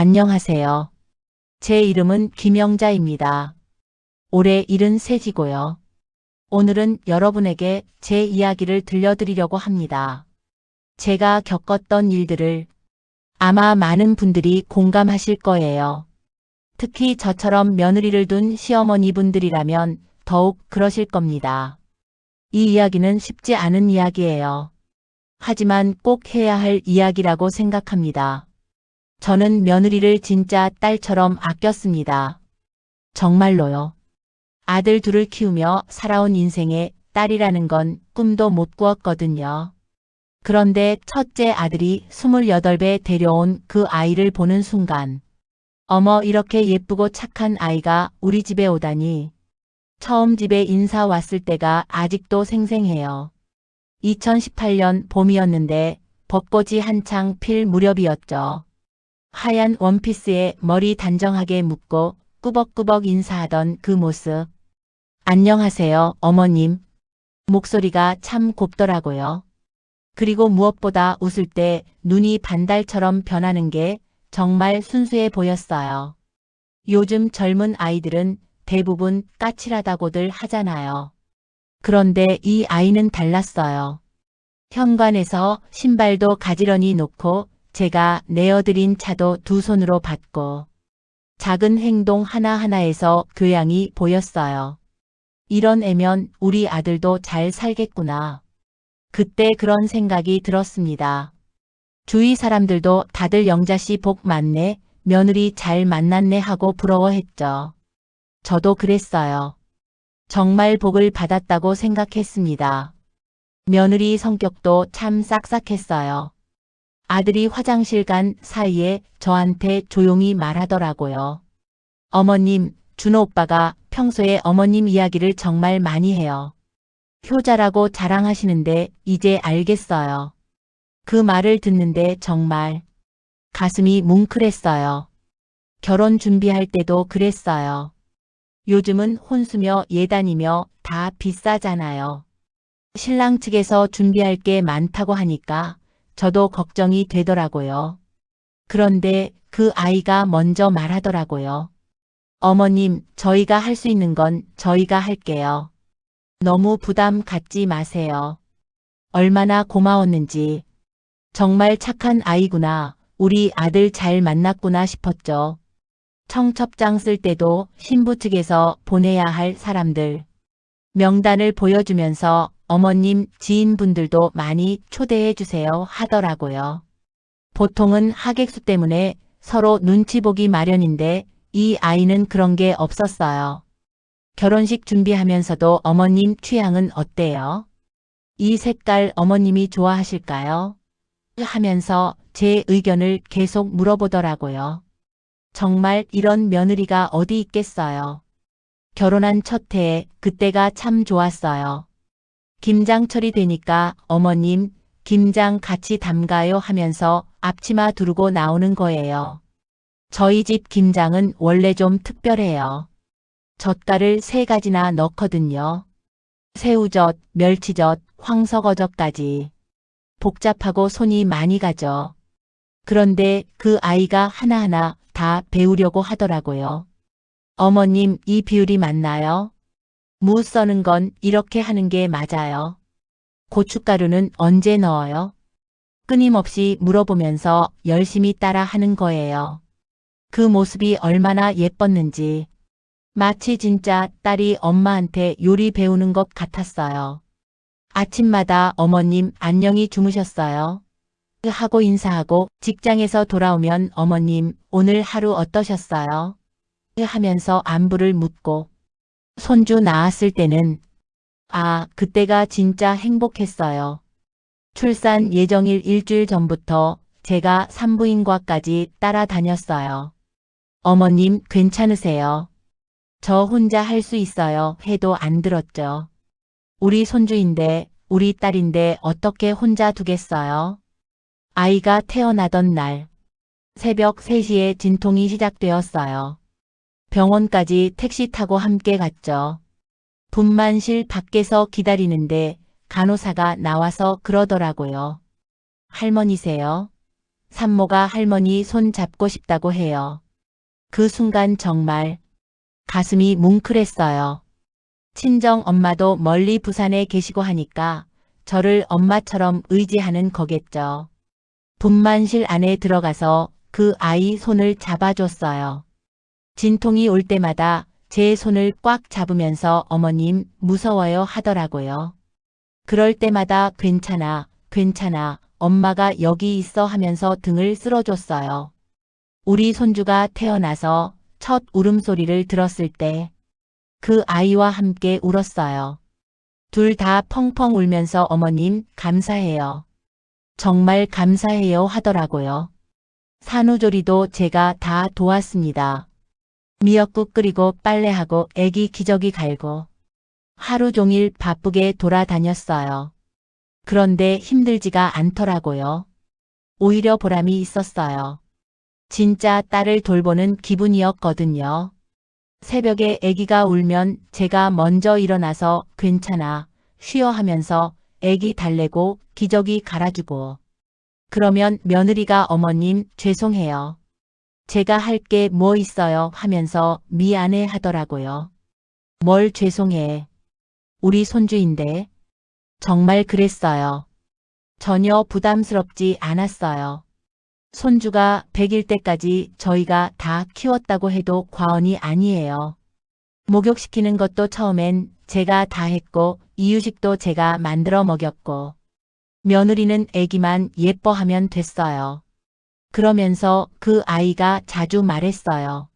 안녕하세요. 제 이름은 김영자입니다. 올해 73이고요. 오늘은 여러분에게 제 이야기를 들려드리려고 합니다. 제가 겪었던 일들을 아마 많은 분들이 공감하실 거예요. 특히 저처럼 며느리를 둔 시어머니분들이라면 더욱 그러실 겁니다. 이 이야기는 쉽지 않은 이야기예요. 하지만 꼭 해야 할 이야기라고 생각합니다. 저는 며느리를 진짜 딸처럼 아꼈습니다. 정말로요. 아들 둘을 키우며 살아온 인생에 딸이라는 건 꿈도 못 꾸었거든요. 그런데 첫째 아들이 28배 데려온 그 아이를 보는 순간, 어머, 이렇게 예쁘고 착한 아이가 우리 집에 오다니. 처음 집에 인사 왔을 때가 아직도 생생해요. 2018년 봄이었는데 벚꽃이 한창 필 무렵이었죠. 하얀 원피스에 머리 단정하게 묶고 꾸벅꾸벅 인사하던 그 모습. 안녕하세요, 어머님. 목소리가 참 곱더라고요. 그리고 무엇보다 웃을 때 눈이 반달처럼 변하는 게 정말 순수해 보였어요. 요즘 젊은 아이들은 대부분 까칠하다고들 하잖아요. 그런데 이 아이는 달랐어요. 현관에서 신발도 가지런히 놓고 제가 내어드린 차도 두 손으로 받고 작은 행동 하나하나에서 교양이 보였어요. 이런 애면 우리 아들도 잘 살겠구나. 그때 그런 생각이 들었습니다. 주위 사람들도 다들 영자씨 복 많네, 며느리 잘 만났네 하고 부러워했죠. 저도 그랬어요. 정말 복을 받았다고 생각했습니다. 며느리 성격도 참 싹싹했어요. 아들이 화장실 간 사이에 저한테 조용히 말하더라고요. 어머님, 준호 오빠가 평소에 어머님 이야기를 정말 많이 해요. 효자라고 자랑하시는데 이제 알겠어요. 그 말을 듣는데 정말 가슴이 뭉클했어요. 결혼 준비할 때도 그랬어요. 요즘은 혼수며 예단이며 다 비싸잖아요. 신랑 측에서 준비할 게 많다고 하니까 저도 걱정이 되더라고요. 그런데 그 아이가 먼저 말하더라고요. 어머님, 저희가 할 수 있는 건 저희가 할게요. 너무 부담 갖지 마세요. 얼마나 고마웠는지. 정말 착한 아이구나. 우리 아들 잘 만났구나 싶었죠. 청첩장 쓸 때도 신부 측에서 보내야 할 사람들 명단을 보여주면서 어머님 지인분들도 많이 초대해 주세요 하더라고요. 보통은 하객수 때문에 서로 눈치 보기 마련인데 이 아이는 그런 게 없었어요. 결혼식 준비하면서도 어머님 취향은 어때요? 이 색깔 어머님이 좋아하실까요? 하면서 제 의견을 계속 물어보더라고요. 정말 이런 며느리가 어디 있겠어요. 결혼한 첫 해에 그때가 참 좋았어요. 김장철이 되니까 어머님, 김장 같이 담가요 하면서 앞치마 두르고 나오는 거예요. 저희 집 김장은 원래 좀 특별해요. 젓갈을 3가지나 넣거든요. 새우젓, 멸치젓, 황석어젓까지. 복잡하고 손이 많이 가죠. 그런데 그 아이가 하나하나 다 배우려고 하더라고요. 어머님, 이 비율이 맞나요? 무 써는 건 이렇게 하는 게 맞아요. 고춧가루는 언제 넣어요? 끊임없이 물어보면서 열심히 따라 하는 거예요. 그 모습이 얼마나 예뻤는지. 마치 진짜 딸이 엄마한테 요리 배우는 것 같았어요. 아침마다 어머님 안녕히 주무셨어요? 하고 인사하고 직장에서 돌아오면 어머님 오늘 하루 어떠셨어요? 하면서 안부를 묻고 손주 낳았을 때는 그때가 진짜 행복했어요. 출산 예정일 일주일 전부터 제가 산부인과까지 따라다녔어요. 어머님 괜찮으세요? 저 혼자 할 수 있어요 해도 안 들었죠. 우리 손주인데 우리 딸인데 어떻게 혼자 두겠어요? 아이가 태어나던 날 새벽 3시에 진통이 시작되었어요. 병원까지 택시 타고 함께 갔죠. 분만실 밖에서 기다리는데 간호사가 나와서 그러더라고요. 할머니세요? 산모가 할머니 손 잡고 싶다고 해요. 그 순간 정말 가슴이 뭉클했어요. 친정 엄마도 멀리 부산에 계시고 하니까 저를 엄마처럼 의지하는 거겠죠. 분만실 안에 들어가서 그 아이 손을 잡아줬어요. 진통이 올 때마다 제 손을 꽉 잡으면서 어머님 무서워요 하더라고요. 그럴 때마다 괜찮아, 괜찮아, 엄마가 여기 있어 하면서 등을 쓸어줬어요. 우리 손주가 태어나서 첫 울음소리를 들었을 때 그 아이와 함께 울었어요. 둘 다 펑펑 울면서 어머님 감사해요. 정말 감사해요 하더라고요. 산후조리도 제가 다 도왔습니다. 미역국 끓이고 빨래하고 애기 기저귀 갈고 하루 종일 바쁘게 돌아다녔어요. 그런데 힘들지가 않더라고요. 오히려 보람이 있었어요. 진짜 딸을 돌보는 기분이었거든요. 새벽에 아기가 울면 제가 먼저 일어나서 괜찮아, 쉬어 하면서 아기 달래고 기저귀 갈아주고. 그러면 며느리가 어머님 죄송해요. 제가 할 게 뭐 있어요 하면서 미안해 하더라고요. 뭘 죄송해. 우리 손주인데. 정말 그랬어요. 전혀 부담스럽지 않았어요. 손주가 100일 때까지 저희가 다 키웠다고 해도 과언이 아니에요. 목욕시키는 것도 처음엔 제가 다 했고 이유식도 제가 만들어 먹였고 며느리는 애기만 예뻐하면 됐어요. 그러면서 그 아이가 자주 말했어요.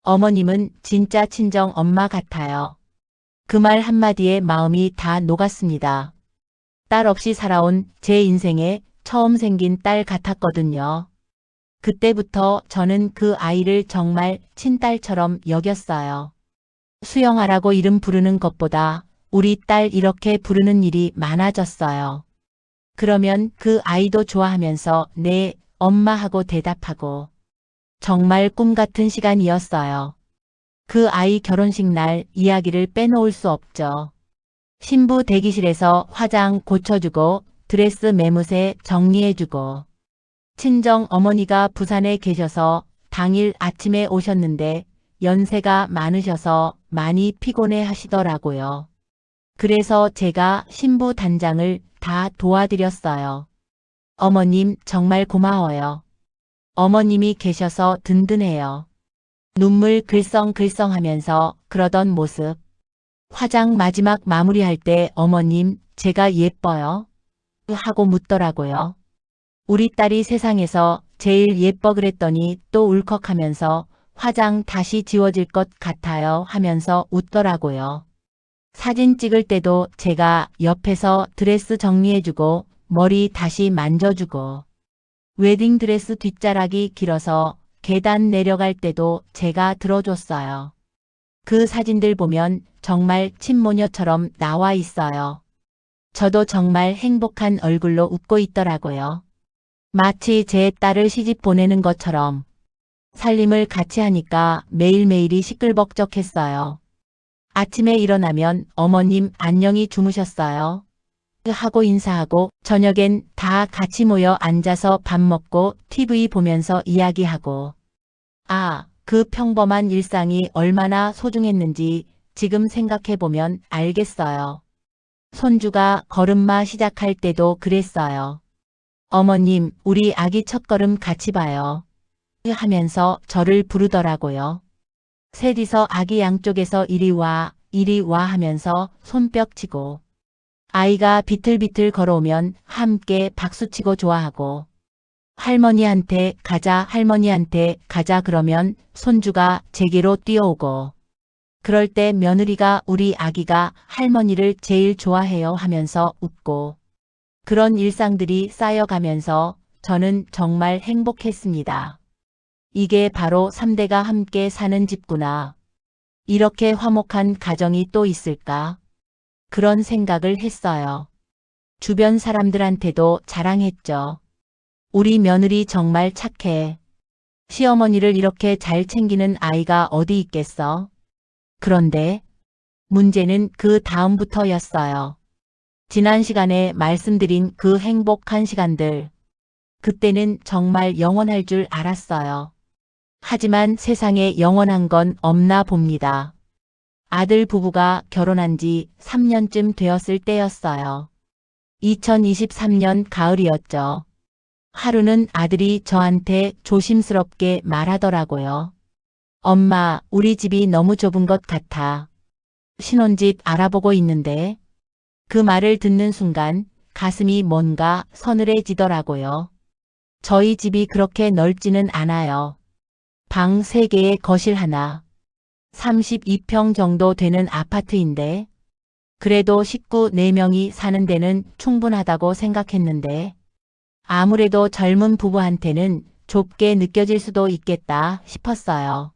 어머님은 진짜 친정 엄마 같아요. 그 말 한마디에 마음이 다 녹았습니다. 딸 없이 살아온 제 인생에 처음 생긴 딸 같았거든요. 그때부터 저는 그 아이를 정말 친딸처럼 여겼어요. 수영하라고 이름 부르는 것보다 우리 딸 이렇게 부르는 일이 많아졌어요. 그러면 그 아이도 좋아하면서 네, 엄마 하고 대답하고 정말 꿈 같은 시간이었어요. 그 아이 결혼식 날 이야기를 빼놓을 수 없죠. 신부 대기실에서 화장 고쳐주고 드레스 매무새 정리해주고 친정 어머니가 부산에 계셔서 당일 아침에 오셨는데 연세가 많으셔서 많이 피곤해 하시더라고요. 그래서 제가 신부 단장을 다 도와드렸어요. 어머님 정말 고마워요. 어머님이 계셔서 든든해요. 눈물 글썽글썽 하면서 그러던 모습. 화장 마지막 마무리할 때 어머님 제가 예뻐요? 하고 묻더라고요. 우리 딸이 세상에서 제일 예뻐 그랬더니 또 울컥하면서 화장 다시 지워질 것 같아요 하면서 웃더라고요. 사진 찍을 때도 제가 옆에서 드레스 정리해주고 머리 다시 만져주고 웨딩드레스 뒷자락이 길어서 계단 내려갈 때도 제가 들어줬어요. 그 사진들 보면 정말 친모녀처럼 나와 있어요. 저도 정말 행복한 얼굴로 웃고 있더라고요. 마치 제 딸을 시집 보내는 것처럼 살림을 같이 하니까 매일매일이 시끌벅적했어요. 아침에 일어나면 어머님 안녕히 주무셨어요? 하고 인사하고 저녁엔 다 같이 모여 앉아서 밥 먹고 TV 보면서 이야기하고 아, 그 평범한 일상이 얼마나 소중했는지 지금 생각해보면 알겠어요. 손주가 걸음마 시작할 때도 그랬어요. 어머님, 우리 아기 첫걸음 같이 봐요. 하면서 저를 부르더라고요. 셋이서 아기 양쪽에서 이리 와 하면서 손뼉 치고 아이가 비틀비틀 걸어오면 함께 박수치고 좋아하고 할머니한테 가자 그러면 손주가 제게로 뛰어오고 그럴 때 며느리가 우리 아기가 할머니를 제일 좋아해요 하면서 웃고 그런 일상들이 쌓여가면서 저는 정말 행복했습니다. 이게 바로 3대가 함께 사는 집구나. 이렇게 화목한 가정이 또 있을까? 그런 생각을 했어요. 주변 사람들한테도 자랑했죠. 우리 며느리 정말 착해. 시어머니를 이렇게 잘 챙기는 아이가 어디 있겠어? 그런데 문제는 그 다음부터였어요. 지난 시간에 말씀드린 그 행복한 시간들. 그때는 정말 영원할 줄 알았어요. 하지만 세상에 영원한 건 없나 봅니다. 아들 부부가 결혼한 지 3년쯤 되었을 때였어요. 2023년 가을이었죠. 하루는 아들이 저한테 조심스럽게 말하더라고요. 엄마, 우리 집이 너무 좁은 것 같아. 신혼집 알아보고 있는데. 그 말을 듣는 순간 가슴이 뭔가 서늘해지더라고요. 저희 집이 그렇게 넓지는 않아요. 방 3개에 거실 하나. 32평 정도 되는 아파트인데 그래도 식구 4명이 사는 데는 충분하다고 생각했는데 아무래도 젊은 부부한테는 좁게 느껴질 수도 있겠다 싶었어요.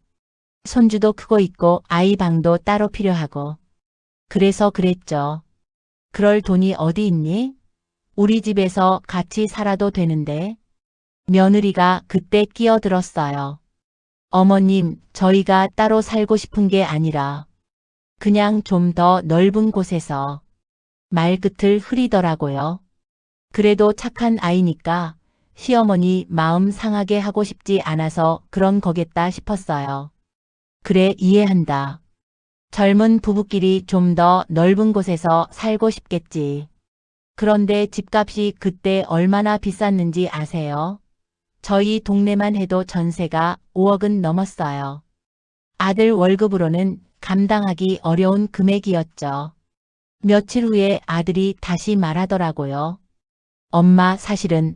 손주도 크고 있고 아이 방도 따로 필요하고. 그래서 그랬죠. 그럴 돈이 어디 있니? 우리 집에서 같이 살아도 되는데. 며느리가 그때 끼어들었어요. 어머님, 저희가 따로 살고 싶은 게 아니라 그냥 좀 더 넓은 곳에서. 말끝을 흐리더라고요. 그래도 착한 아이니까 시어머니 마음 상하게 하고 싶지 않아서 그런 거겠다 싶었어요. 그래, 이해한다. 젊은 부부끼리 좀 더 넓은 곳에서 살고 싶겠지. 그런데 집값이 그때 얼마나 비쌌는지 아세요? 저희 동네만 해도 전세가 5억은 넘었어요. 아들 월급으로는 감당하기 어려운 금액이었죠. 며칠 후에 아들이 다시 말하더라고요. 엄마, 사실은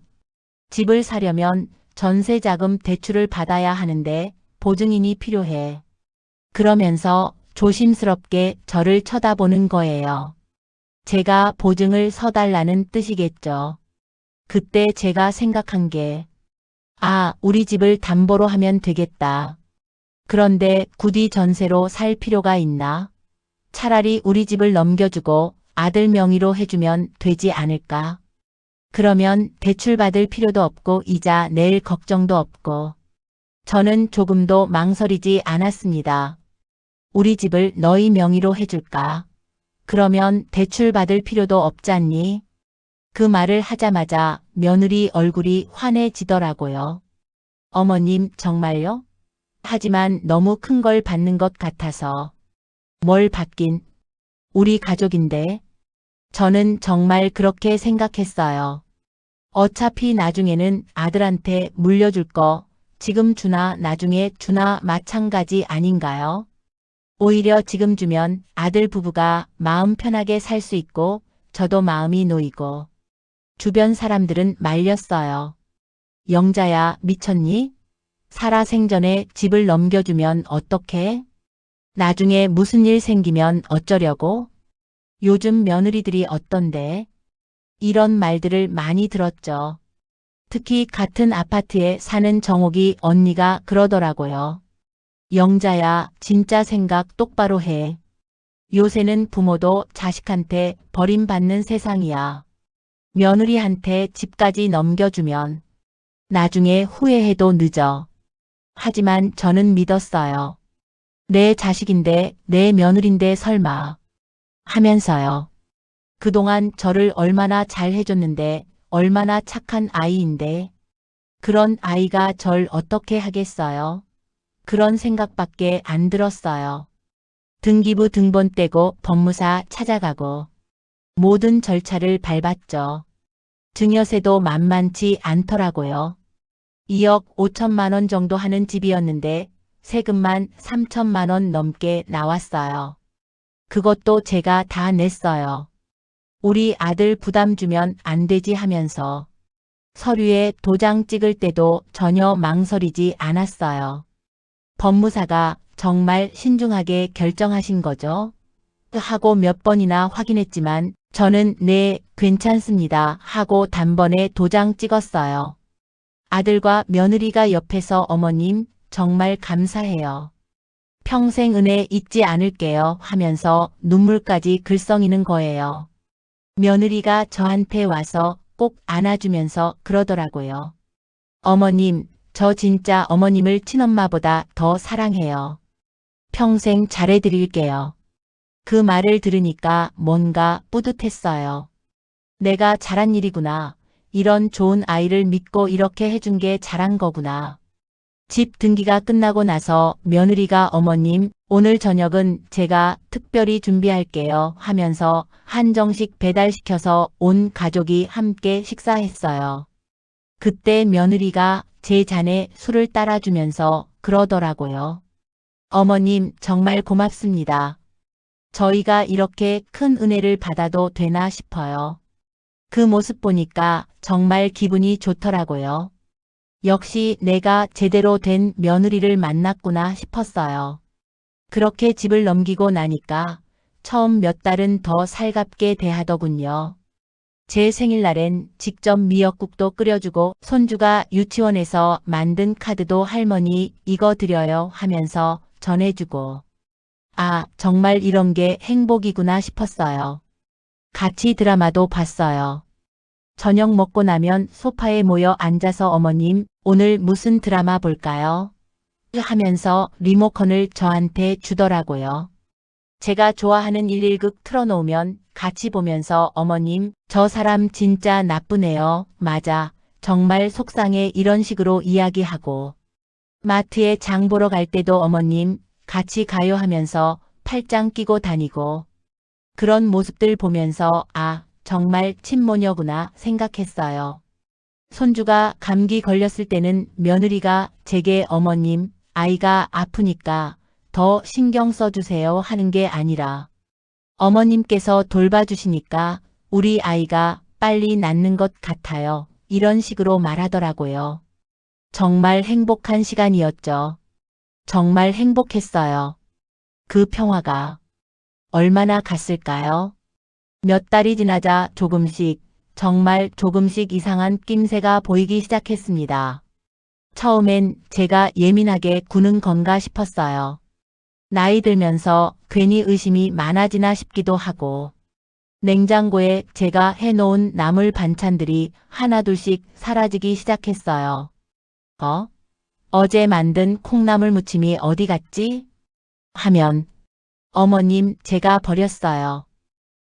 집을 사려면 전세자금 대출을 받아야 하는데 보증인이 필요해. 그러면서 조심스럽게 저를 쳐다보는 거예요. 제가 보증을 서달라는 뜻이겠죠. 그때 제가 생각한 게, 우리 집을 담보로 하면 되겠다. 그런데 굳이 전세로 살 필요가 있나? 차라리 우리 집을 넘겨주고 아들 명의로 해주면 되지 않을까? 그러면 대출받을 필요도 없고 이자 낼 걱정도 없고. 저는 조금도 망설이지 않았습니다. 우리 집을 너희 명의로 해줄까? 그러면 대출받을 필요도 없잖니? 그 말을 하자마자 며느리 얼굴이 환해지더라고요. 어머님, 정말요? 하지만 너무 큰 걸 받는 것 같아서. 뭘 받긴. 우리 가족인데. 저는 정말 그렇게 생각했어요. 어차피 나중에는 아들한테 물려줄 거 지금 주나 나중에 주나 마찬가지 아닌가요? 오히려 지금 주면 아들 부부가 마음 편하게 살 수 있고 저도 마음이 놓이고. 주변 사람들은 말렸어요. 영자야, 미쳤니? 살아생전에 집을 넘겨주면 어떡해? 나중에 무슨 일 생기면 어쩌려고? 요즘 며느리들이 어떤데? 이런 말들을 많이 들었죠. 특히 같은 아파트에 사는 정옥이 언니가 그러더라고요. 영자야, 진짜 생각 똑바로 해. 요새는 부모도 자식한테 버림받는 세상이야. 며느리한테 집까지 넘겨주면 나중에 후회해도 늦어. 하지만 저는 믿었어요. 내 자식인데 내 며느린데 설마 하면서요. 그동안 저를 얼마나 잘 해줬는데 얼마나 착한 아이인데 그런 아이가 절 어떻게 하겠어요? 그런 생각밖에 안 들었어요. 등기부 등본 떼고 법무사 찾아가고 모든 절차를 밟았죠. 증여세도 만만치 않더라고요. 2억 5천만 원 정도 하는 집이었는데 세금만 3천만 원 넘게 나왔어요. 그것도 제가 다 냈어요. 우리 아들 부담 주면 안 되지 하면서 서류에 도장 찍을 때도 전혀 망설이지 않았어요. 법무사가 정말 신중하게 결정하신 거죠? 하고 몇 번이나 확인했지만 저는 네, 괜찮습니다 하고 단번에 도장 찍었어요. 아들과 며느리가 옆에서 어머님 정말 감사해요. 평생 은혜 잊지 않을게요 하면서 눈물까지 글썽이는 거예요. 며느리가 저한테 와서 꼭 안아주면서 그러더라고요. 어머님, 저 진짜 어머님을 친엄마보다 더 사랑해요. 평생 잘해드릴게요. 그 말을 들으니까 뭔가 뿌듯했어요. 내가 잘한 일이구나. 이런 좋은 아이를 믿고 이렇게 해준 게 잘한 거구나. 집 등기가 끝나고 나서 며느리가 어머님, 오늘 저녁은 제가 특별히 준비할게요 하면서 한정식 배달시켜서 온 가족이 함께 식사했어요. 그때 며느리가 제 잔에 술을 따라주면서 그러더라고요. 어머님, 정말 고맙습니다. 저희가 이렇게 큰 은혜를 받아도 되나 싶어요. 그 모습 보니까 정말 기분이 좋더라고요. 역시 내가 제대로 된 며느리를 만났구나 싶었어요. 그렇게 집을 넘기고 나니까 처음 몇 달은 더 살갑게 대하더군요. 제 생일날엔 직접 미역국도 끓여주고 손주가 유치원에서 만든 카드도 할머니 이거 드려요 하면서 전해주고. 아, 정말 이런 게 행복이구나 싶었어요. 같이 드라마도 봤어요. 저녁 먹고 나면 소파에 모여 앉아서 어머님, 오늘 무슨 드라마 볼까요? 하면서 리모컨을 저한테 주더라고요. 제가 좋아하는 11극 틀어놓으면 같이 보면서 어머님, 저 사람 진짜 나쁘네요. 맞아. 정말 속상해 이런 식으로 이야기하고. 마트에 장 보러 갈 때도 어머님, 같이 가요 하면서 팔짱 끼고 다니고. 그런 모습들 보면서 아, 정말 친모녀구나 생각했어요. 손주가 감기 걸렸을 때는 며느리가 제게 어머님, 아이가 아프니까 더 신경 써주세요 하는 게 아니라 어머님께서 돌봐주시니까 우리 아이가 빨리 낫는 것 같아요. 이런 식으로 말하더라고요. 정말 행복한 시간이었죠. 정말 행복했어요. 그 평화가 얼마나 갔을까요? 몇 달이 지나자 조금씩, 정말 조금씩 이상한 낌새가 보이기 시작했습니다. 처음엔 제가 예민하게 구는 건가 싶었어요. 나이 들면서 괜히 의심이 많아지나 싶기도 하고, 냉장고에 제가 해놓은 나물 반찬들이 하나둘씩 사라지기 시작했어요. 어제 만든 콩나물 무침이 어디 갔지? 하면, 어머님, 제가 버렸어요.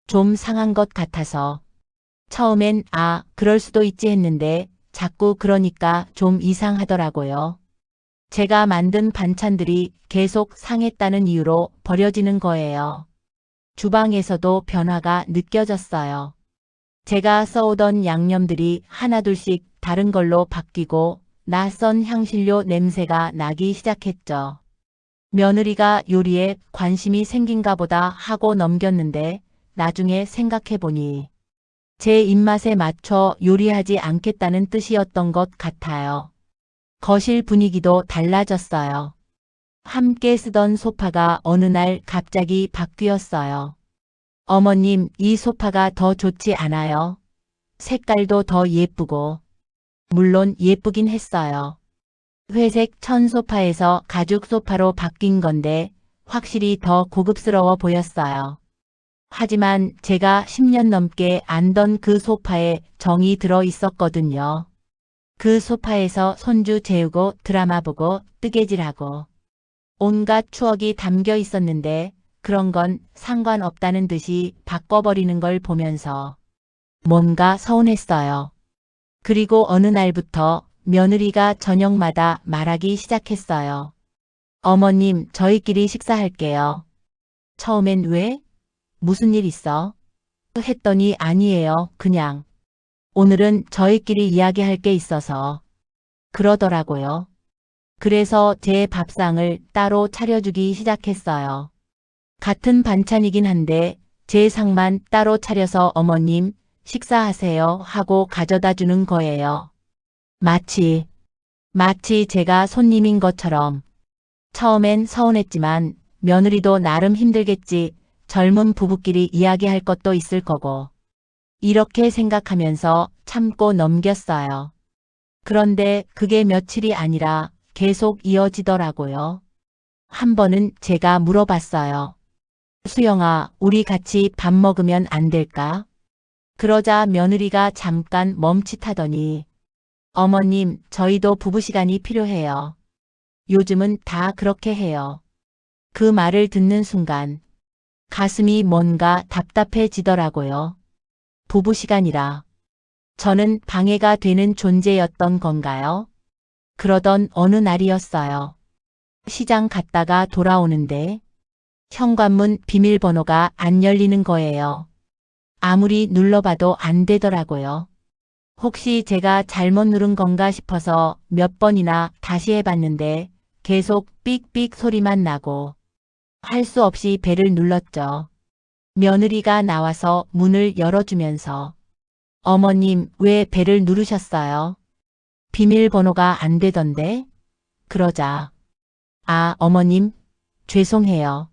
좀 상한 것 같아서. 처음엔 아, 그럴 수도 있지 했는데 자꾸 그러니까 좀 이상하더라고요. 제가 만든 반찬들이 계속 상했다는 이유로 버려지는 거예요. 주방에서도 변화가 느껴졌어요. 제가 써오던 양념들이 하나둘씩 다른 걸로 바뀌고 낯선 향신료 냄새가 나기 시작했죠. 며느리가 요리에 관심이 생긴가 보다 하고 넘겼는데 나중에 생각해보니 제 입맛에 맞춰 요리하지 않겠다는 뜻이었던 것 같아요. 거실 분위기도 달라졌어요. 함께 쓰던 소파가 어느 날 갑자기 바뀌었어요. 어머님, 이 소파가 더 좋지 않아요? 색깔도 더 예쁘고. 물론 예쁘긴 했어요. 회색 천 소파에서 가죽 소파로 바뀐 건데 확실히 더 고급스러워 보였어요. 하지만 제가 10년 넘게 앉던 그 소파에 정이 들어 있었거든요. 그 소파에서 손주 재우고 드라마 보고 뜨개질하고 온갖 추억이 담겨 있었는데 그런 건 상관없다는 듯이 바꿔버리는 걸 보면서 뭔가 서운했어요. 그리고 어느 날부터 며느리가 저녁마다 말하기 시작했어요. 어머님, 저희끼리 식사할게요. 처음엔 왜? 무슨 일 있어? 했더니 아니에요. 그냥 오늘은 저희끼리 이야기할 게 있어서 그러더라고요. 그래서 제 밥상을 따로 차려주기 시작했어요. 같은 반찬이긴 한데 제 상만 따로 차려서 어머님 식사하세요 하고 가져다 주는 거예요. 마치 제가 손님인 것처럼. 처음엔 서운했지만 며느리도 나름 힘들겠지. 젊은 부부끼리 이야기할 것도 있을 거고. 이렇게 생각하면서 참고 넘겼어요. 그런데 그게 며칠이 아니라 계속 이어지더라고요. 한 번은 제가 물어봤어요. 수영아, 우리 같이 밥 먹으면 안 될까? 그러자 며느리가 잠깐 멈칫하더니 어머님, 저희도 부부 시간이 필요해요. 요즘은 다 그렇게 해요. 그 말을 듣는 순간 가슴이 뭔가 답답해지더라고요. 부부 시간이라. 저는 방해가 되는 존재였던 건가요? 그러던 어느 날이었어요. 시장 갔다가 돌아오는데 현관문 비밀번호가 안 열리는 거예요. 아무리 눌러봐도 안 되더라고요. 혹시 제가 잘못 누른 건가 싶어서 몇 번이나 다시 해봤는데 계속 삑삑 소리만 나고 할 수 없이 벨을 눌렀죠. 며느리가 나와서 문을 열어주면서 어머님 왜 벨을 누르셨어요? 비밀번호가 안 되던데? 그러자 아 어머님 죄송해요.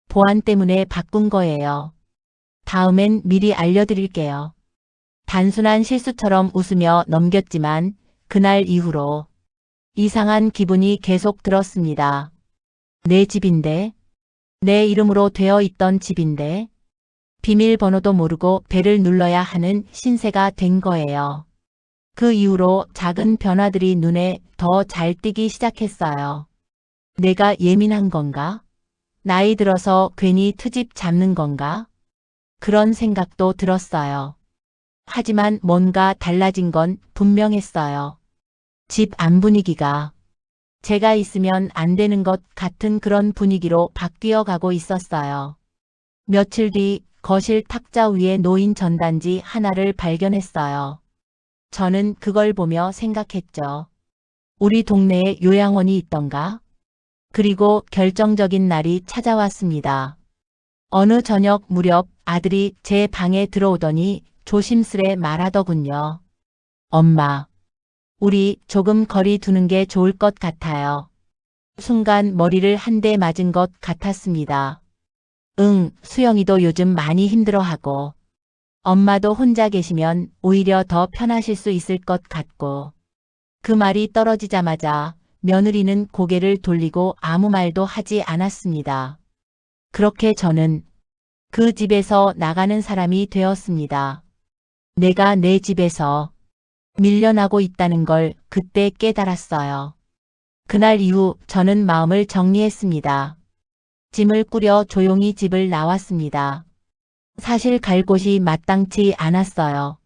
보안 때문에 바꾼 거예요. 다음엔 미리 알려드릴게요. 단순한 실수처럼 웃으며 넘겼지만 그날 이후로 이상한 기분이 계속 들었습니다. 내 집인데, 내 이름으로 되어 있던 집인데, 비밀번호도 모르고 벨을 눌러야 하는 신세가 된 거예요. 그 이후로 작은 변화들이 눈에 더 잘 띄기 시작했어요. 내가 예민한 건가? 나이 들어서 괜히 트집 잡는 건가? 그런 생각도 들었어요. 하지만 뭔가 달라진 건 분명했어요. 집 안 분위기가 제가 있으면 안 되는 것 같은 그런 분위기로 바뀌어 가고 있었어요. 며칠 뒤 거실 탁자 위에 놓인 전단지 하나를 발견했어요. 저는 그걸 보며 생각했죠. 우리 동네에 요양원이 있던가? 그리고 결정적인 날이 찾아왔습니다. 어느 저녁 무렵 아들이 제 방에 들어오더니 조심스레 말하더군요. 엄마, 우리 조금 거리 두는 게 좋을 것 같아요. 순간 머리를 한 대 맞은 것 같았습니다. 응, 수영이도 요즘 많이 힘들어하고 엄마도 혼자 계시면 오히려 더 편하실 수 있을 것 같고 그 말이 떨어지자마자 며느리는 고개를 돌리고 아무 말도 하지 않았습니다. 그렇게 저는 그 집에서 나가는 사람이 되었습니다. 내가 내 집에서 밀려나고 있다는 걸 그때 깨달았어요. 그날 이후 저는 마음을 정리했습니다. 짐을 꾸려 조용히 집을 나왔습니다. 사실 갈 곳이 마땅치 않았어요.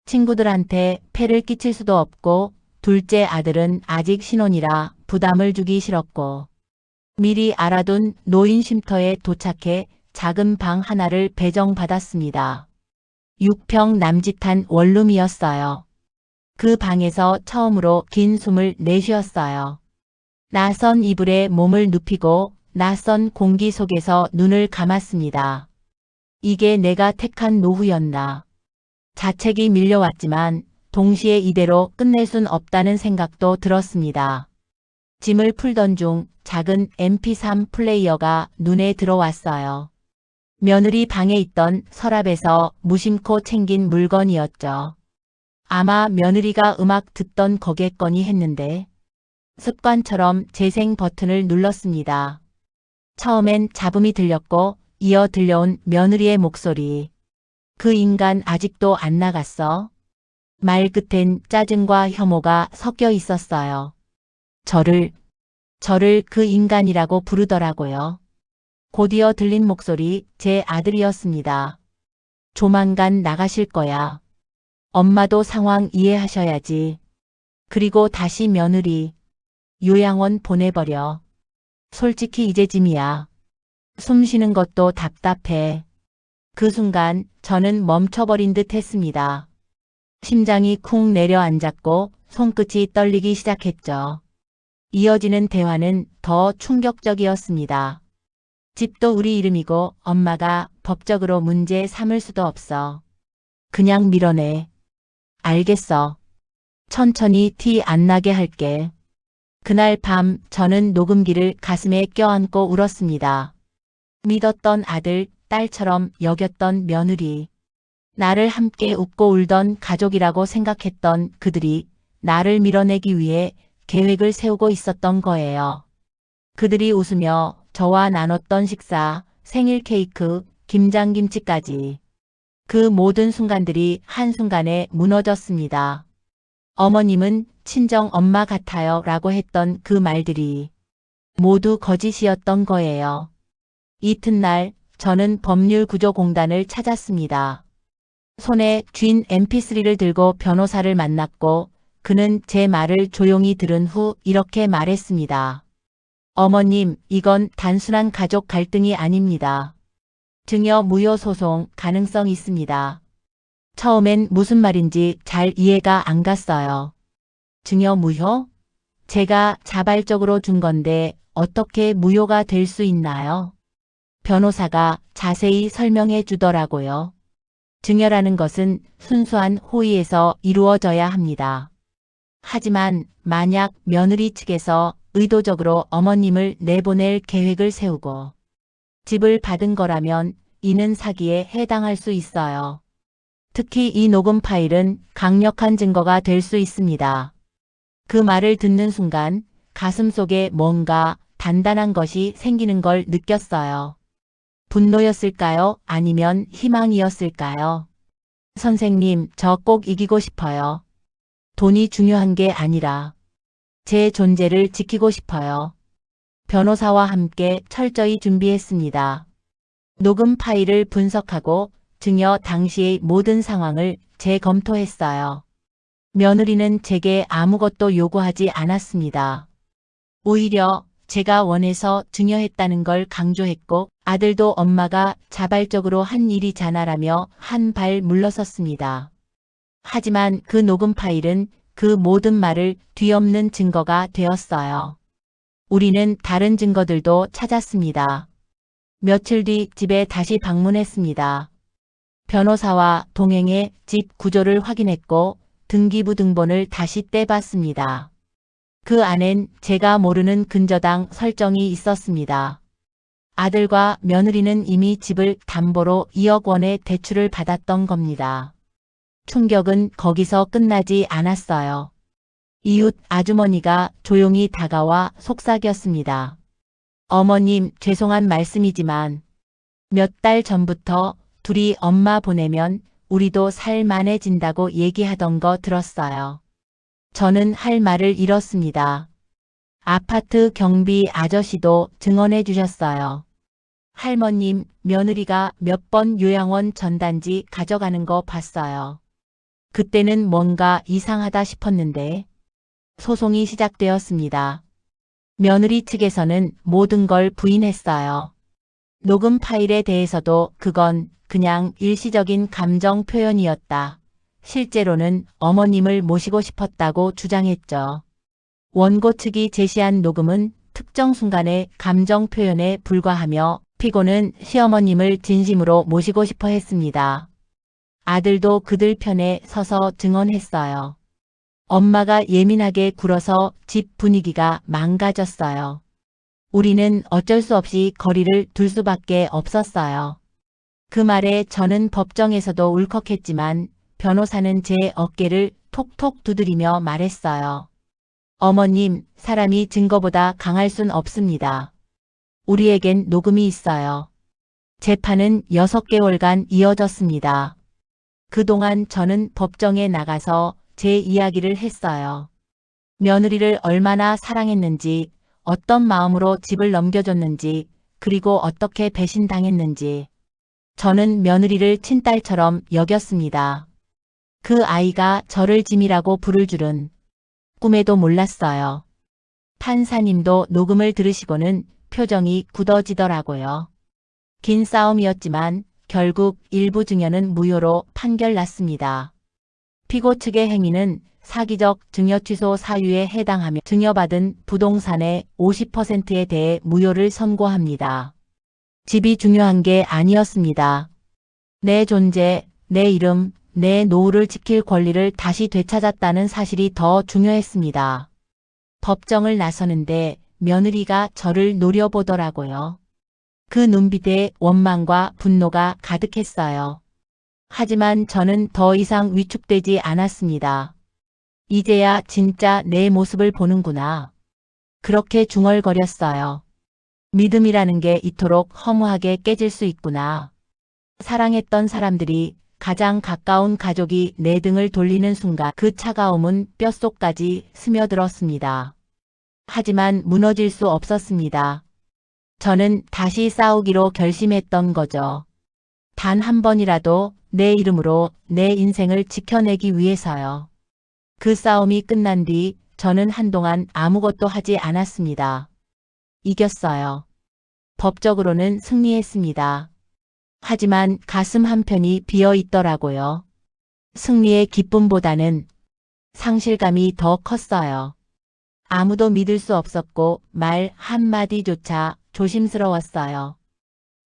친구들한테 폐를 끼칠 수도 없고 둘째 아들은 아직 신혼이라 부담을 주기 싫었고 미리 알아둔 노인 쉼터에 도착해 작은 방 하나를 배정받았습니다. 6평 남짓한 원룸이었어요. 그 방에서 처음으로 긴 숨을 내쉬었어요. 낯선 이불에 몸을 눕히고 낯선 공기 속에서 눈을 감았습니다. 이게 내가 택한 노후였나. 자책이 밀려왔지만 동시에 이대로 끝낼 순 없다는 생각도 들었습니다. 짐을 풀던 중 작은 mp3 플레이어가 눈에 들어왔어요. 며느리 방에 있던 서랍에서 무심코 챙긴 물건이었죠. 아마 며느리가 음악 듣던 거겠거니 했는데 습관처럼 재생 버튼을 눌렀습니다. 처음엔 잡음이 들렸고 이어 들려온 며느리의 목소리. 그 인간 아직도 안 나갔어? 말 끝엔 짜증과 혐오가 섞여 있었어요. 저를 그 인간이라고 부르더라고요. 곧이어 들린 목소리 제 아들이었습니다. 조만간 나가실 거야. 엄마도 상황 이해하셔야지. 그리고 다시 며느리. 요양원 보내버려. 솔직히 이제 짐이야. 숨 쉬는 것도 답답해. 그 순간 저는 멈춰버린 듯 했습니다. 심장이 쿵 내려앉았고 손끝이 떨리기 시작했죠. 이어지는 대화는 더 충격적이었습니다. 집도 우리 이름이고 엄마가 법적으로 문제 삼을 수도 없어. 그냥 밀어내. 알겠어. 천천히 티 안 나게 할게. 그날 밤 저는 녹음기를 가슴에 껴안고 울었습니다. 믿었던 아들, 딸처럼 여겼던 며느리. 나를 함께 웃고 울던 가족이라고 생각했던 그들이 나를 밀어내기 위해 계획을 세우고 있었던 거예요. 그들이 웃으며 저와 나눴던 식사, 생일 케이크, 김장김치까지. 그 모든 순간들이 한순간에 무너졌습니다. 어머님은 친정 엄마 같아요 라고 했던 그 말들이 모두 거짓이었던 거예요. 이튿날 저는 법률구조공단을 찾았습니다. 손에 쥔 mp3를 들고 변호사를 만났고 그는 제 말을 조용히 들은 후 이렇게 말했습니다. 어머님, 이건 단순한 가족 갈등이 아닙니다. 증여 무효 소송 가능성 있습니다. 처음엔 무슨 말인지 잘 이해가 안 갔어요. 증여 무효? 제가 자발적으로 준 건데 어떻게 무효가 될 수 있나요? 변호사가 자세히 설명해 주더라고요. 증여라는 것은 순수한 호의에서 이루어져야 합니다. 하지만 만약 며느리 측에서 의도적으로 어머님을 내보낼 계획을 세우고 집을 받은 거라면 이는 사기에 해당할 수 있어요. 특히 이 녹음 파일은 강력한 증거가 될 수 있습니다. 그 말을 듣는 순간 가슴 속에 뭔가 단단한 것이 생기는 걸 느꼈어요. 분노였을까요? 아니면 희망이었을까요? 선생님, 저 꼭 이기고 싶어요. 돈이 중요한 게 아니라 제 존재를 지키고 싶어요. 변호사와 함께 철저히 준비했습니다. 녹음 파일을 분석하고 증여 당시의 모든 상황을 재검토했어요. 며느리는 제게 아무것도 요구하지 않았습니다. 오히려 제가 원해서 증여했다는 걸 강조했고 아들도 엄마가 자발적으로 한 일이잖아라며 한 발 물러섰습니다. 하지만 그 녹음 파일은 그 모든 말을 뒤엎는 증거가 되었어요. 우리는 다른 증거들도 찾았습니다. 며칠 뒤 집에 다시 방문했습니다. 변호사와 동행해 집 구조를 확인했고 등기부 등본을 다시 떼봤습니다. 그 안엔 제가 모르는 근저당 설정이 있었습니다. 아들과 며느리는 이미 집을 담보로 2억 원의 대출을 받았던 겁니다. 충격은 거기서 끝나지 않았어요. 이웃 아주머니가 조용히 다가와 속삭였습니다. 어머님, 죄송한 말씀이지만 몇 달 전부터 둘이 엄마 보내면 우리도 살만해진다고 얘기하던 거 들었어요. 저는 할 말을 잃었습니다. 아파트 경비 아저씨도 증언해 주셨어요. 할머님, 며느리가 몇 번 요양원 전단지 가져가는 거 봤어요. 그때는 뭔가 이상하다 싶었는데 소송이 시작되었습니다. 며느리 측에서는 모든 걸 부인했어요. 녹음 파일에 대해서도 그건 그냥 일시적인 감정 표현이었다. 실제로는 어머님을 모시고 싶었다고 주장했죠. 원고 측이 제시한 녹음은 특정 순간의 감정 표현에 불과하며 피고는 시어머님을 진심으로 모시고 싶어 했습니다. 아들도 그들 편에 서서 증언했어요. 엄마가 예민하게 굴어서 집 분위기가 망가졌어요. 우리는 어쩔 수 없이 거리를 둘 수밖에 없었어요. 그 말에 저는 법정에서도 울컥했지만 변호사는 제 어깨를 톡톡 두드리며 말했어요. 어머님, 사람이 증거보다 강할 순 없습니다. 우리에겐 녹음이 있어요. 재판은 6개월간 이어졌습니다. 그동안 저는 법정에 나가서 제 이야기를 했어요. 며느리를 얼마나 사랑했는지, 어떤 마음으로 집을 넘겨줬는지, 그리고 어떻게 배신당했는지. 저는 며느리를 친딸처럼 여겼습니다. 그 아이가 저를 짐이라고 부를 줄은 꿈에도 몰랐어요. 판사님도 녹음을 들으시고는 표정이 굳어지더라고요. 긴 싸움이었지만 결국 일부 증여는 무효로 판결났습니다. 피고 측의 행위는 사기적 증여 취소 사유에 해당하며 증여받은 부동산의 50%에 대해 무효를 선고합니다. 집이 중요한 게 아니었습니다. 내 존재, 내 이름, 내 노후를 지킬 권리를 다시 되찾았다는 사실이 더 중요했습니다. 법정을 나서는데 며느리가 저를 노려보더라고요. 그 눈빛에 원망과 분노가 가득했어요. 하지만 저는 더 이상 위축되지 않았습니다. 이제야 진짜 내 모습을 보는구나. 그렇게 중얼거렸어요. 믿음이라는 게 이토록 허무하게 깨질 수 있구나. 사랑했던 사람들이 가장 가까운 가족이 내 등을 돌리는 순간 그 차가움은 뼛속까지 스며들었습니다. 하지만 무너질 수 없었습니다. 저는 다시 싸우기로 결심했던 거죠. 단 한 번이라도 내 이름으로 내 인생을 지켜내기 위해서요. 그 싸움이 끝난 뒤 저는 한동안 아무것도 하지 않았습니다. 이겼어요. 법적으로는 승리했습니다. 하지만 가슴 한편이 비어 있더라고요. 승리의 기쁨보다는 상실감이 더 컸어요. 아무도 믿을 수 없었고 말 한마디조차 조심스러웠어요.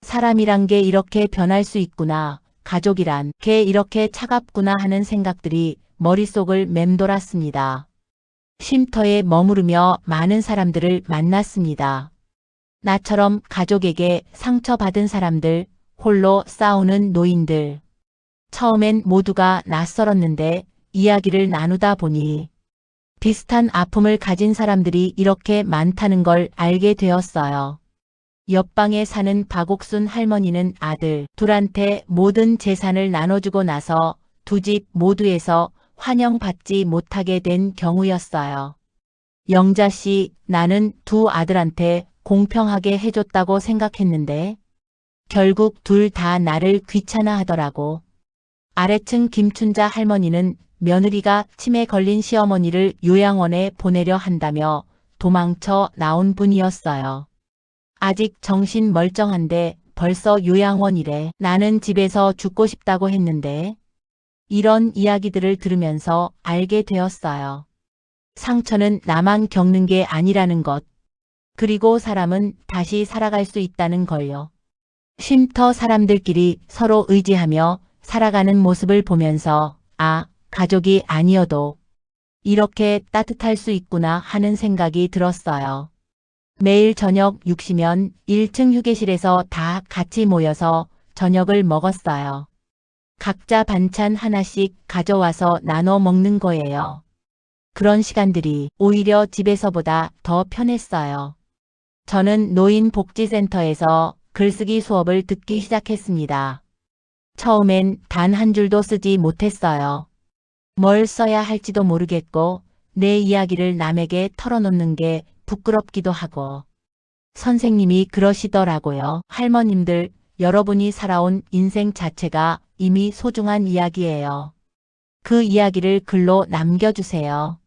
사람이란 게 이렇게 변할 수 있구나. 가족이란 게 이렇게 차갑구나 하는 생각들이 머릿속을 맴돌았습니다. 쉼터에 머무르며 많은 사람들을 만났습니다. 나처럼 가족에게 상처받은 사람들, 홀로 싸우는 노인들. 처음엔 모두가 낯설었는데 이야기를 나누다 보니 비슷한 아픔을 가진 사람들이 이렇게 많다는 걸 알게 되었어요. 옆방에 사는 박옥순 할머니는 아들 둘한테 모든 재산을 나눠주고 나서 두 집 모두에서 환영받지 못하게 된 경우였어요. 영자 씨, 나는 두 아들한테 공평하게 해줬다고 생각했는데 결국 둘 다 나를 귀찮아하더라고. 아래층 김춘자 할머니는 며느리가 치매 걸린 시어머니를 요양원에 보내려 한다며 도망쳐 나온 분이었어요. 아직 정신 멀쩡한데 벌써 요양원이래. 나는 집에서 죽고 싶다고 했는데. 이런 이야기들을 들으면서 알게 되었어요. 상처는 나만 겪는 게 아니라는 것. 그리고 사람은 다시 살아갈 수 있다는 걸요. 쉼터 사람들끼리 서로 의지하며 살아가는 모습을 보면서 아, 가족이 아니어도 이렇게 따뜻할 수 있구나 하는 생각이 들었어요. 매일 저녁 6시면 1층 휴게실에서 다 같이 모여서 저녁을 먹었어요. 각자 반찬 하나씩 가져와서 나눠 먹는 거예요. 그런 시간들이 오히려 집에서보다 더 편했어요. 저는 노인복지센터에서 글쓰기 수업을 듣기 시작했습니다. 처음엔 단 한 줄도 쓰지 못했어요. 뭘 써야 할지도 모르겠고 내 이야기를 남에게 털어놓는 게 부끄럽기도 하고. 선생님이 그러시더라고요. 할머님들, 여러분이 살아온 인생 자체가 이미 소중한 이야기예요. 그 이야기를 글로 남겨주세요.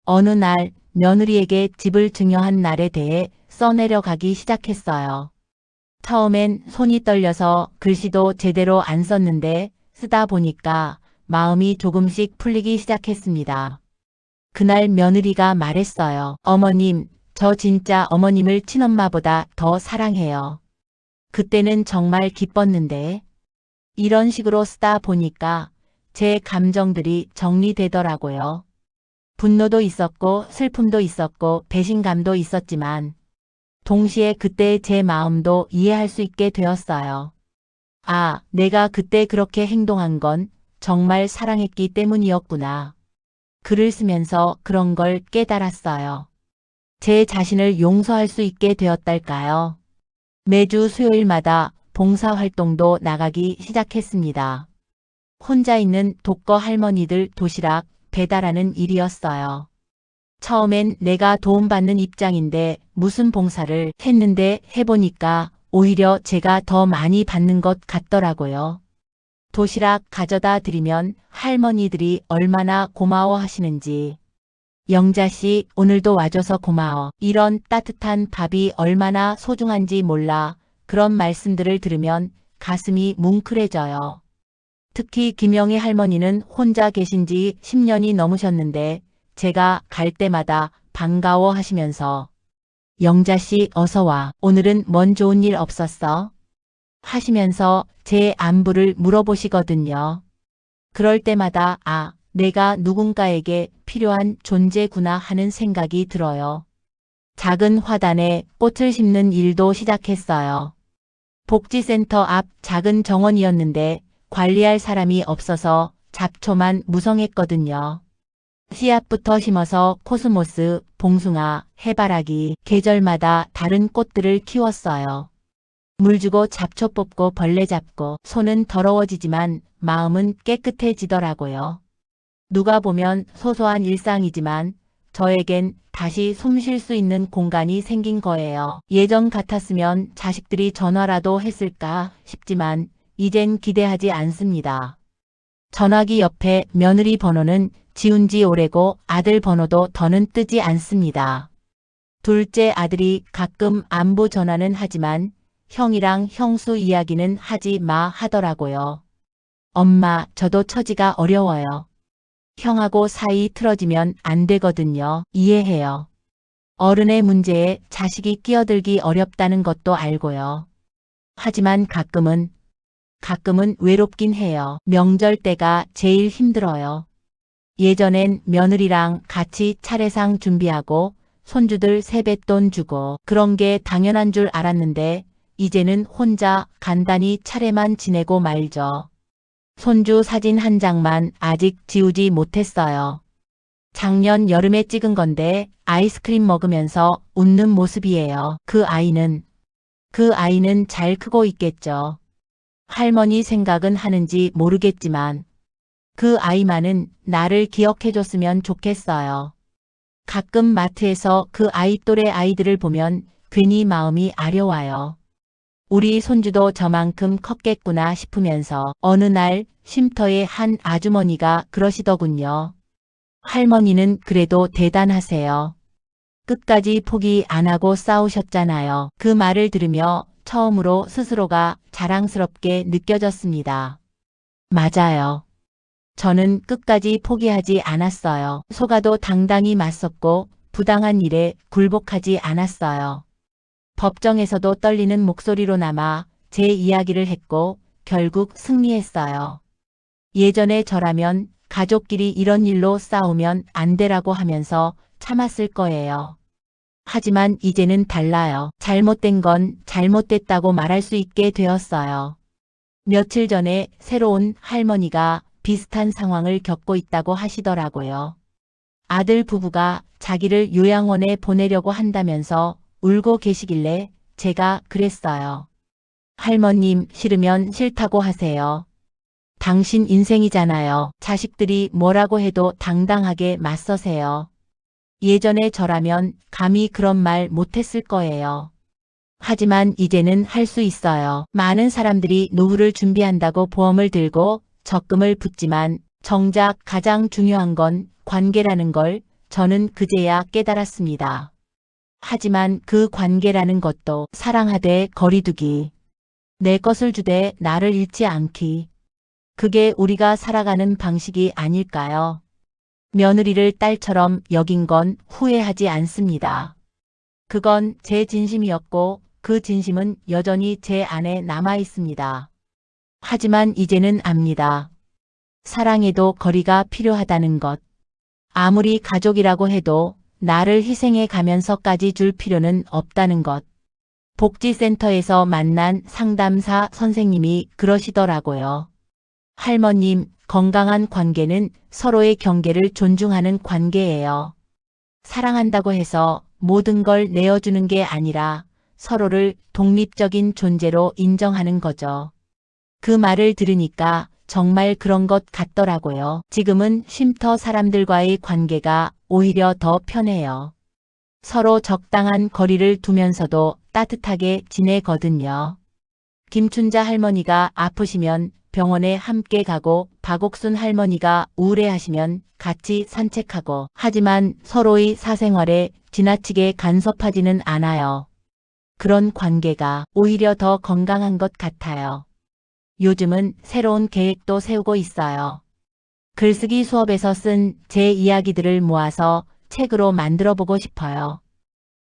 어느 날 며느리에게 집을 증여한 날에 대해 써내려가기 시작했어요. 처음엔 손이 떨려서 글씨도 제대로 안 썼는데 쓰다 보니까 마음이 조금씩 풀리기 시작했습니다. 그날 며느리가 말했어요. 어머님, 저 진짜 어머님을 친엄마보다 더 사랑해요. 그때는 정말 기뻤는데 이런 식으로 쓰다 보니까 제 감정들이 정리되더라고요. 분노도 있었고 슬픔도 있었고 배신감도 있었지만 동시에 그때 제 마음도 이해할 수 있게 되었어요. 아, 내가 그때 그렇게 행동한 건 정말 사랑했기 때문이었구나. 글을 쓰면서 그런 걸 깨달았어요. 제 자신을 용서할 수 있게 되었달까요? 매주 수요일마다 봉사활동도 나가기 시작했습니다. 혼자 있는 독거 할머니들 도시락 배달하는 일이었어요. 처음엔 내가 도움받는 입장인데 무슨 봉사를 했는데 해보니까 오히려 제가 더 많이 받는 것 같더라고요. 도시락 가져다 드리면 할머니들이 얼마나 고마워하시는지. 영자씨, 오늘도 와줘서 고마워. 이런 따뜻한 밥이 얼마나 소중한지 몰라. 그런 말씀들을 들으면 가슴이 뭉클해져요. 특히 김영희 할머니는 혼자 계신 지 10년이 넘으셨는데 제가 갈 때마다 반가워 하시면서 영자씨 어서 와. 오늘은 뭔 좋은 일 없었어? 하시면서 제 안부를 물어보시거든요. 그럴 때마다 아, 내가 누군가에게 필요한 존재구나 하는 생각이 들어요. 작은 화단에 꽃을 심는 일도 시작했어요. 복지센터 앞 작은 정원이었는데 관리할 사람이 없어서 잡초만 무성했거든요. 씨앗부터 심어서 코스모스, 봉숭아, 해바라기, 계절마다 다른 꽃들을 키웠어요. 물 주고 잡초 뽑고 벌레 잡고 손은 더러워지지만 마음은 깨끗해지더라고요. 누가 보면 소소한 일상이지만 저에겐 다시 숨 쉴 수 있는 공간이 생긴 거예요. 예전 같았으면 자식들이 전화라도 했을까 싶지만 이젠 기대하지 않습니다. 전화기 옆에 며느리 번호는 지운 지 오래고 아들 번호도 더는 뜨지 않습니다. 둘째 아들이 가끔 안부 전화는 하지만 형이랑 형수 이야기는 하지 마 하더라고요. 엄마, 저도 처지가 어려워요. 형하고 사이 틀어지면 안 되거든요. 이해해요. 어른의 문제에 자식이 끼어들기 어렵다는 것도 알고요. 하지만 가끔은 외롭긴 해요. 명절 때가 제일 힘들어요. 예전엔 며느리랑 같이 차례상 준비하고 손주들 세뱃돈 주고 그런 게 당연한 줄 알았는데 이제는 혼자 간단히 차례만 지내고 말죠. 손주 사진 한 장만 아직 지우지 못했어요. 작년 여름에 찍은 건데 아이스크림 먹으면서 웃는 모습이에요. 그 아이는 잘 크고 있겠죠. 할머니 생각은 하는지 모르겠지만 그 아이만은 나를 기억해줬으면 좋겠어요. 가끔 마트에서 그 아이 또래 아이들을 보면 괜히 마음이 아려와요. 우리 손주도 저만큼 컸겠구나 싶으면서 어느 날 쉼터의 한 아주머니가 그러시더군요. 할머니는 그래도 대단하세요. 끝까지 포기 안 하고 싸우셨잖아요. 그 말을 들으며 처음으로 스스로가 자랑스럽게 느껴졌습니다. 맞아요. 저는 끝까지 포기하지 않았어요. 속아도 당당히 맞섰고 부당한 일에 굴복하지 않았어요. 법정에서도 떨리는 목소리로나마 제 이야기를 했고 결국 승리했어요. 예전에 저라면 가족끼리 이런 일로 싸우면 안 되라고 하면서 참았을 거예요. 하지만 이제는 달라요. 잘못된 건 잘못됐다고 말할 수 있게 되었어요. 며칠 전에 새로운 할머니가 비슷한 상황을 겪고 있다고 하시더라고요. 아들 부부가 자기를 요양원에 보내려고 한다면서 울고 계시길래 제가 그랬어요. 할머님, 싫으면 싫다고 하세요. 당신 인생이잖아요. 자식들이 뭐라고 해도 당당하게 맞서세요. 예전에 저라면 감히 그런 말 못했을 거예요. 하지만 이제는 할 수 있어요. 많은 사람들이 노후를 준비한다고 보험을 들고 적금을 붓지만 정작 가장 중요한 건 관계라는 걸 저는 그제야 깨달았습니다. 하지만 그 관계라는 것도 사랑하되 거리두기, 내 것을 주되 나를 잃지 않기, 그게 우리가 살아가는 방식이 아닐까요? 며느리를 딸처럼 여긴 건 후회하지 않습니다. 그건 제 진심이었고 그 진심은 여전히 제 안에 남아 있습니다. 하지만 이제는 압니다. 사랑에도 거리가 필요하다는 것. 아무리 가족이라고 해도 나를 희생해 가면서까지 줄 필요는 없다는 것. 복지센터에서 만난 상담사 선생님이 그러시더라고요. 할머님, 건강한 관계는 서로의 경계를 존중하는 관계예요. 사랑한다고 해서 모든 걸 내어주는 게 아니라 서로를 독립적인 존재로 인정하는 거죠. 그 말을 들으니까 정말 그런 것 같더라고요. 지금은 쉼터 사람들과의 관계가 오히려 더 편해요. 서로 적당한 거리를 두면서도 따뜻하게 지내거든요. 김춘자 할머니가 아프시면 병원에 함께 가고 박옥순 할머니가 우울해하시면 같이 산책하고 하지만 서로의 사생활에 지나치게 간섭하지는 않아요. 그런 관계가 오히려 더 건강한 것 같아요. 요즘은 새로운 계획도 세우고 있어요. 글쓰기 수업에서 쓴 제 이야기들을 모아서 책으로 만들어 보고 싶어요.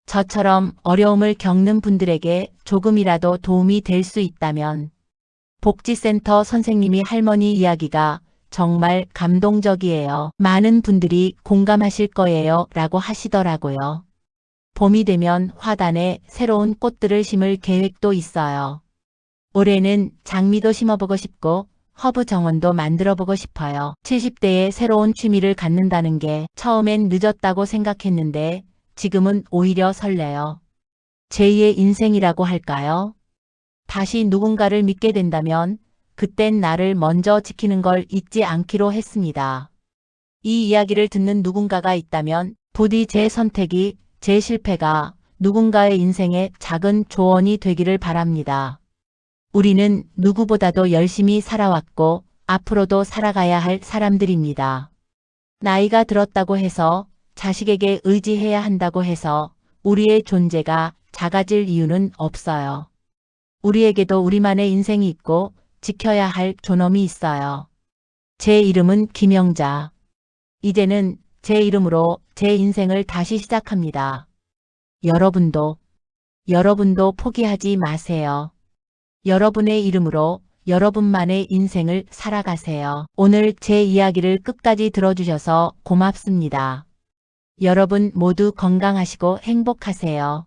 저처럼 어려움을 겪는 분들에게 조금이라도 도움이 될 수 있다면 복지센터 선생님이 할머니 이야기가 정말 감동적이에요. 많은 분들이 공감하실 거예요 라고 하시더라고요. 봄이 되면 화단에 새로운 꽃들을 심을 계획도 있어요. 올해는 장미도 심어보고 싶고 허브 정원도 만들어보고 싶어요. 70대에 새로운 취미를 갖는다는 게 처음엔 늦었다고 생각했는데 지금은 오히려 설레요. 제2의 인생이라고 할까요? 다시 누군가를 믿게 된다면 그땐 나를 먼저 지키는 걸 잊지 않기로 했습니다. 이 이야기를 듣는 누군가가 있다면 부디 제 선택이, 제 실패가 누군가의 인생에 작은 조언이 되기를 바랍니다. 우리는 누구보다도 열심히 살아왔고 앞으로도 살아가야 할 사람들입니다. 나이가 들었다고 해서 자식에게 의지해야 한다고 해서 우리의 존재가 작아질 이유는 없어요. 우리에게도 우리만의 인생이 있고 지켜야 할 존엄이 있어요. 제 이름은 김영자. 이제는 제 이름으로 제 인생을 다시 시작합니다. 여러분도 포기하지 마세요. 여러분의 이름으로 여러분만의 인생을 살아가세요. 오늘 제 이야기를 끝까지 들어주셔서 고맙습니다. 여러분 모두 건강하시고 행복하세요.